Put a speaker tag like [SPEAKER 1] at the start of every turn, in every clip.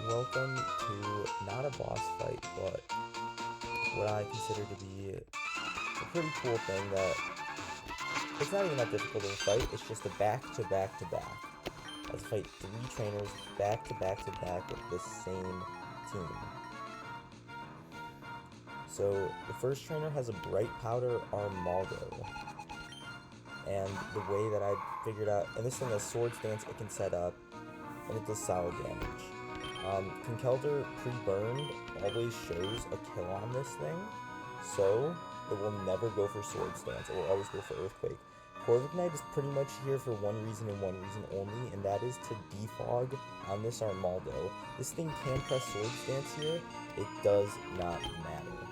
[SPEAKER 1] Welcome to not a boss fight, but what I consider to be a pretty cool thing that it's not even that difficult of a fight, it's just a back-to-back-to-back. Let's fight three trainers back-to-back-to-back with the same team. So the first trainer has a bright powder Armaldo. And the way that I figured out, and this thing has sword stance it can set up, and it does solid damage. Conkelder pre-burned always shows a kill on this thing, so it will never go for sword stance, it will always go for earthquake. Corvic Knight is pretty much here for one reason and one reason only, and that is to defog on this Armaldo. This thing can press sword stance here, it does not matter.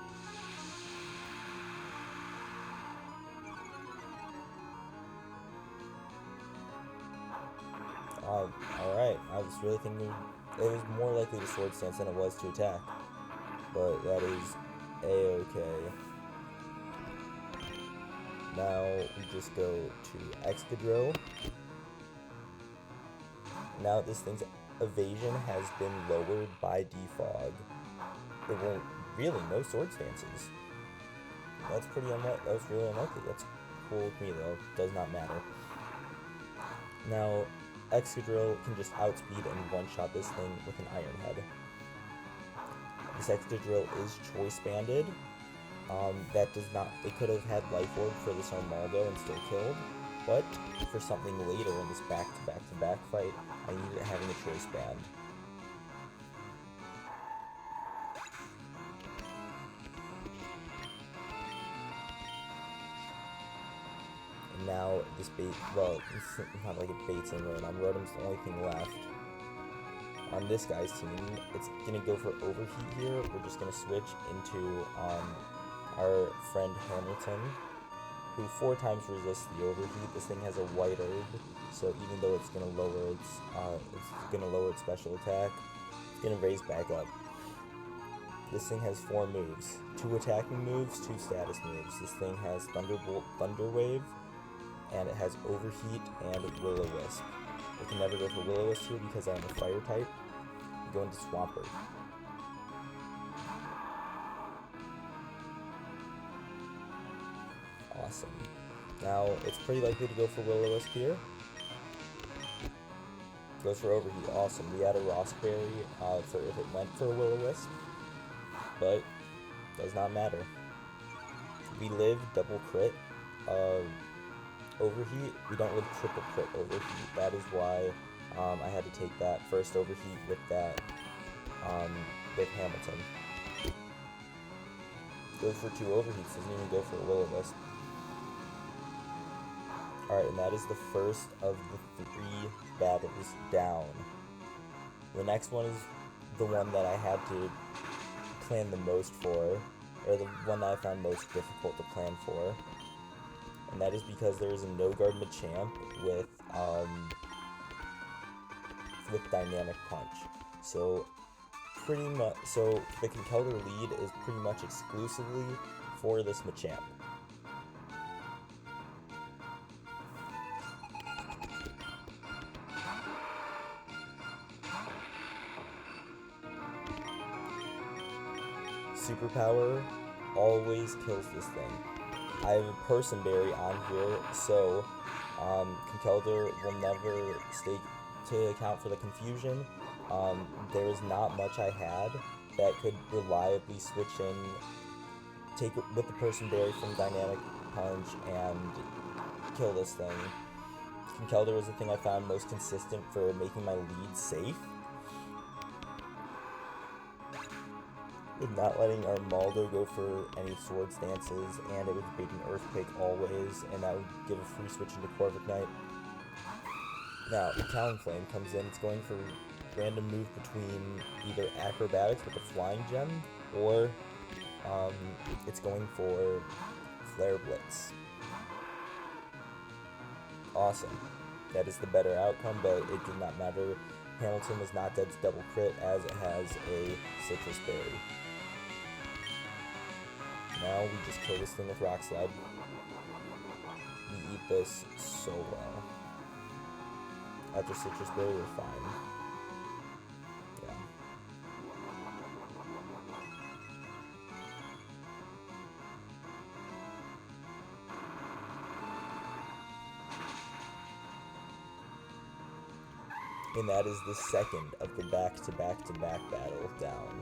[SPEAKER 1] Alright, I was really thinking it was more likely to sword stance than it was to attack. But that is a-okay. Now we just go to Excadrill. Now this thing's evasion has been lowered by defog. It won't really, no sword stances. That's pretty unlikely. That was really unlikely. That's cool with me though. Does not matter. Now Excadrill can just outspeed and one-shot this thing with an Iron Head. This Excadrill is choice banded. That does not, it could have had Life Orb for this Armaldo and still killed, but for something later in this back-to-back-to-back fight, I needed it having a choice band. And now this bait, well, it's not like it baits in Rotom. Rotom's the only thing left. On this guy's team, it's gonna go for Overheat here. We're just gonna switch into our friend Hamilton, who 4 times resists the Overheat. This thing has a White Herb, so even though it's gonna lower its special attack, it's gonna raise back up. This thing has 4 moves: 2 attacking moves, 2 status moves. This thing has Thunderbolt, Thunder Wave, and it has Overheat and Will-O-Wisp. I can never go for Will-O-Wisp here because I am a Fire type. I go into Swampert. Awesome. Now, it's pretty likely to go for Will-O-Wisp here. Goes for Overheat. Awesome. We had a Rossberry for if it went for a Will-O-Wisp, but does not matter. We live double crit Overheat. We don't live triple crit Overheat. That is why I had to take that first Overheat with that with Hamilton. Goes for 2 Overheats. Doesn't even go for a Will-O-Wisp. Alright, and that is the first of the 3 battles down. The next one is the one that I had to plan the most for, or the one that I found most difficult to plan for. And that is because there is a no-guard Machamp with Dynamic Punch. So pretty much, so the Conkeldurr lead is pretty much exclusively for this Machamp. Superpower always kills this thing. I have a Person Berry on here, so Conkeldurr will never stay to account for the confusion. There is not much I had that could reliably switch in, take it with the Person Berry from Dynamic Punch and kill this thing. Conkeldurr was the thing I found most consistent for making my lead safe. With not letting Armaldo go for any sword stances, and it would bait an Earthquake always, and that would give a free switch into Corvic Knight. Now, Talonflame comes in, it's going for random move between either Acrobatics with the Flying Gem, or it's going for Flare Blitz. Awesome. That is the better outcome, but it did not matter. Hamilton was not dead to double crit, as it has a Citrus Berry. Now we just kill this thing with Rock Slide. We eat this so well. After Citrus Berry, we're fine. Yeah. And that is the second of the back-to-back-to-back battle down.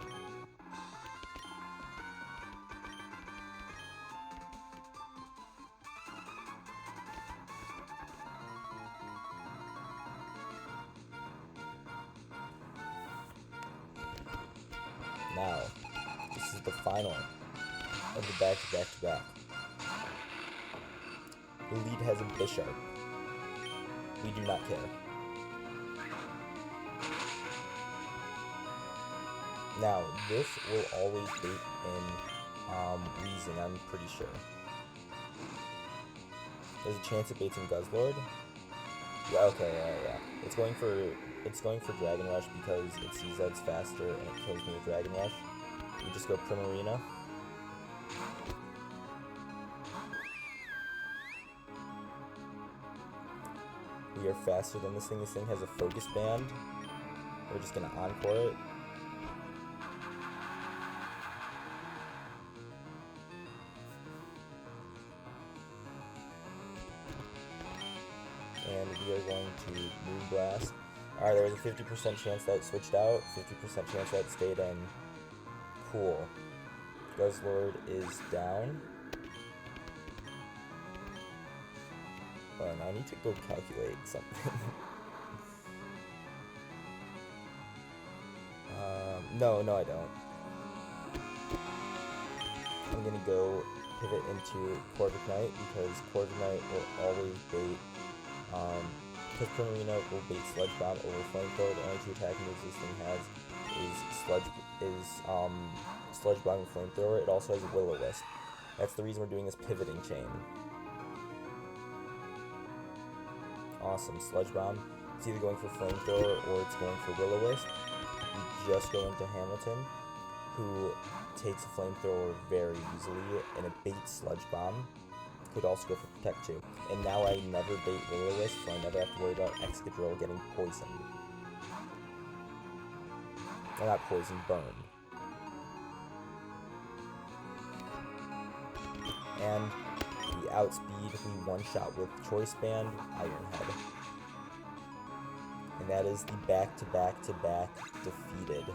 [SPEAKER 1] Now, this is the final of the back-to-back-to-back. The lead has a Bisharp. We do not care. Now, this will always bait in Weezing, I'm pretty sure. There's a chance it baits in Guzzlord. Yeah, okay, yeah. It's going for Dragon Rush because it sees that's faster and it kills me with Dragon Rush. We just go Primarina. We are faster than this thing. This thing has a Focus Band. We're just gonna Encore it. And we are going to Moonblast. Alright, there was a 50% chance that it switched out, 50% chance that it stayed in. Cool. Guzzlord is down. Well, now I need to go calculate something. No, I don't. I'm gonna go pivot into Corviknight because Corviknight will always bait. Because Primarina will bait Sludge Bomb over Flamethrower. The only two attacking moves this thing has is Sludge Bomb and Flamethrower. It also has Will-O-Wisp. That's the reason we're doing this pivoting chain. Awesome, Sludge Bomb. It's either going for Flamethrower or it's going for Will-O-Wisp. We just go into Hamilton, who takes a Flamethrower very easily, and it baits Sludge Bomb. Could also go for Protect too. And now I never bait Will-O-Wisp, so I never have to worry about Excadrill getting poisoned. Well, not poisoned, burned. And we outspeed, we one-shot with Choice Band, Iron Head. And that is the back-to-back-to-back defeated.